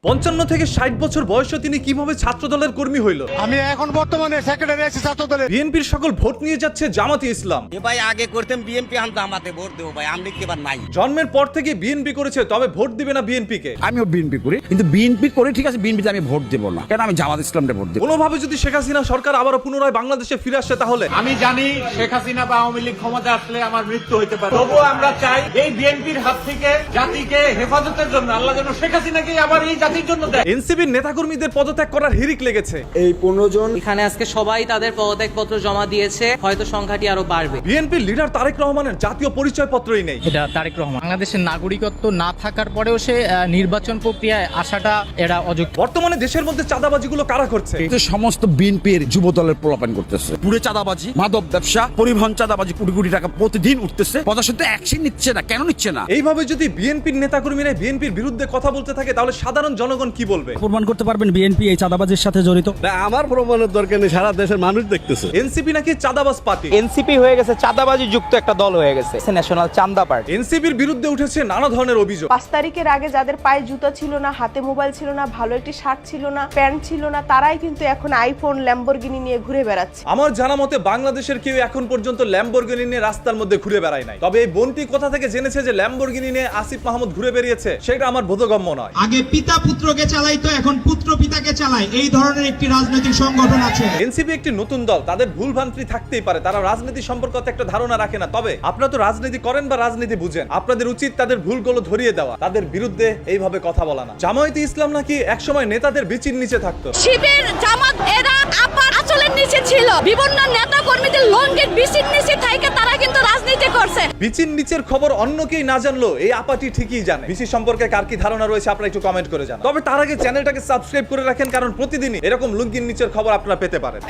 55 থেকে 60 বছর বয়সে তিনি কিভাবে ছাত্র দলের কর্মী হইল? আমি এখন বর্তমানে সেক্রেটারি আছি ছাত্র দলের। বিএনপির সকল ভোট নিয়ে যাচ্ছে জামাতে ইসলাম। ভাই আগে করতেম বিএনপি আনতাম, আমাতে ভোট দেবো ভাই, আমলিগ এবার নাই। জন্মের পর থেকে বিএনপি করেছে, তবে ভোট দিবে না বিএনপি কে। আমিও বিএনপি করি, কিন্তু বিএনপি করে ঠিক আছে, বিএনপিতে আমি ভোট দেবো না, কেন আমি জামাত ইসলামকে ভোট দেবো। কোনোভাবে যদি শেখ হাসিনা সরকার আবারও পুনরায় বাংলাদেশে ফিরে আসে, তাহলে আমি জানি শেখ হাসিনা বা আওয়ামী লীগ ক্ষমতা আসলে আমার মৃত্যু হইতে পারে, তবুও আমরা চাই এই বিএনপির হাত থেকে জাতিকে হেফাজতের জন্য আল্লাহ যেন শেখ হাসিনাকে আবার এই জাতির জন্য দেয়। এনসিপির নেতাকর্মীদের পদত্যাগ করার হিড়িক লেগেছে। এই 15 জন এখানে আজকে সবাই তাদের পদত্যাগপত্র জমা দিয়েছে, হয়তো সংখ্যাটি আরো বাড়বে। বিএনপির লিডার তারেক রহমানের জাতীয় পরিচয়পত্রই নেই। এটা তারেক রহমান বাংলাদেশের নাগরিকত্ব না থাকার পরেও সে নির্বাচন প্রক্রিয়ায় আসাটা এরা অযোগ্য। বর্তমানে দেশের মধ্যে চাঁদাবাজিগুলো কারা করছে? এই যে সমস্ত বিএনপির যুব দলের প্রলাপন করতেছে, পুরে চাঁদাবাজি, মাদক ব্যবসা, পরিবহন চাঁদাবাজি, কোটি কোটি টাকা প্রতিদিন উঠতেছে, প্রশাসন অ্যাকশন নিচ্ছে না, কেন নিচ্ছে না? এইভাবে যদি বিএনপির নেতাকর্মীরা বিএনপির বিরুদ্ধে কথা বলতে থাকে, তাহলে সাধারণ জনগণ কি বলবে? প্রমাণ করতে পারবেন বিএনপি এই চাঁদাবাজির সাথে জড়িত? আমার প্রমাণের দরকার নেই, সারা দেশের মানুষ দেখতেছে। এনসিপি নাকি চাঁদাবাজ পার্টি। এনসিপি হয়ে গেছে চাঁদাবাজি যুক্ত একটা দল হয়ে গেছে, ন্যাশনাল চাঁদা পার্টি। এনসিপির বিরুদ্ধে উঠেছে নানা ধরনের অভিযোগ। 5 তারিখের আগে যাদের পায়ে জুতা ছিল না, হাতে মোবাইল ছিল না, ভালো একটি শার্ট ছিল না, প্যান্ট ছিল না, তারাই কিন্তু এখন আইফোন, ল্যাম্বরগিনি নিয়ে ঘুরে বেড়াচ্ছে। আমার জানা মতে বাংলাদেশের কেউ এখন পর্যন্ত ল্যাম্বরগিনি নিয়ে রাস্তার মধ্যে ঘুরে বেড়ায় নাই। তবে এই বোনটি কোথা থেকে জেনেছে যে ল্যাম্বরগিনি নিয়ে আসিফ মাহমুদ ঘুরে বেরিয়েছে, সেটা আমার বোধগম্য নয়। আগে পিতা পুত্রকে চালাইতো, এখন পুত্র পিতাকে চালায়, এই ধরনের একটি রাজনৈতিক সংগঠন আছে। এনসিপি একটি নতুন দল, তাদের ভুল ভ্রান্তি থাকতেই পারে, তারা রাজনীতি সম্পর্কে একটা ধারণা রাখে না। তবে আপনারা তো রাজনীতি করেন বা রাজনীতি বুঝেন, আপনাদের উচিত তাদের ভুলগুলো ধরিয়ে দেওয়া, তাদের বিরুদ্ধে এইভাবে কথা বলা না। জামায়াতে ইসলাম নাকি একসময় নেতাদের বিচির নিচে থাকতো। শিবির, জামাত এরা আপার আঁচলের নিচে ছিল, বিভিন্ন নেতা কর্মীদের লঙ্গের বিচির নিচে থেকে তারা কিন্তু রাজনীতি করছে। বিচির নিচের খবর অন্য কেউ না জানলো এই আপাটি ঠিকই জানে। বিচি সম্পর্কে কার কি ধারণা রয়েছে আপনারা একটু কমেন্ট করে জানান। তবে তার আগে চ্যানেলটাকে সাবস্ক্রাইব করে রাখেন, কারণ প্রতিদিনই এরকম লুঙ্গির নিচের খবর আপনারা পেতে পারেন।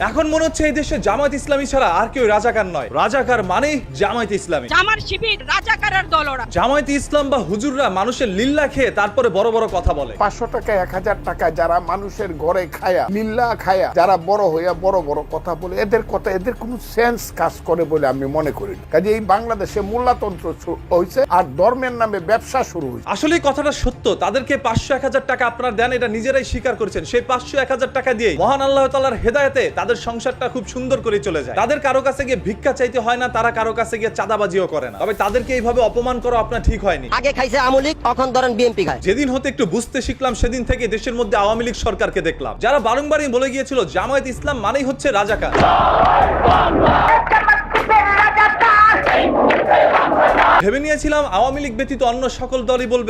এখন মনে হচ্ছে এই দেশে জামায়াত ইসলামী ছাড়া আর কেউ রাজাকার নয়। রাজাকার মানে জামায়াত ইসলামী। জামার শিবির রাজাকারের দলরা। জামায়াত ইসলাম বা হুজুররা মানুষের লিল্লা খেয়ে তারপরে বড় বড় কথা বলে। 500 টাকা 1000 টাকা যারা মানুষের ঘরে খায়া, লিল্লা খায়া, যারা বড় হইয়া বড় বড় কথা বলে, এদের কথা, এদের কোনো সেন্স কাজ করে বলে আমি মনে করি না। কাজে এই বাংলাদেশে মোল্লাতন্ত্র হয়েছে আর ধর্মের নামে ব্যবসা শুরু হয়েছে। আসলে কথাটা সত্য। তাদেরকে 500-1000 টাকা আপনারা দেন, এটা নিজেরাই স্বীকার করেছেন। সেই 500-1000 টাকা দিয়ে মহান আল্লাহ তাআলার হেদায়েতে তাদের সংসারটা খুব সুন্দর করে চলে যায়। তাদের কারো কাছে গিয়ে ভিক্ষা চাইতে হয় না, তারা কারো কাছে গিয়ে চাঁদাবাজিও করে না। তবে তাদেরকে এইভাবে অপমান করা আপনার ঠিক হয়নি। আগে খাইছে আওয়ামী লীগ, এখন ধরেন বিএনপি খায়। যেদিন হতে একটু বুঝতে শিখলাম, সেদিন থেকে দেশের মধ্যে আওয়ামী লীগ সরকারকে দেখলাম, যারা বারংবারই বলে গিয়েছিল জামায়াত ইসলাম মানেই হচ্ছে রাজাকার। ভেবে নিয়েছিলাম আওয়ামী লীগ ব্যতীত অন্য সকল দলই বলবে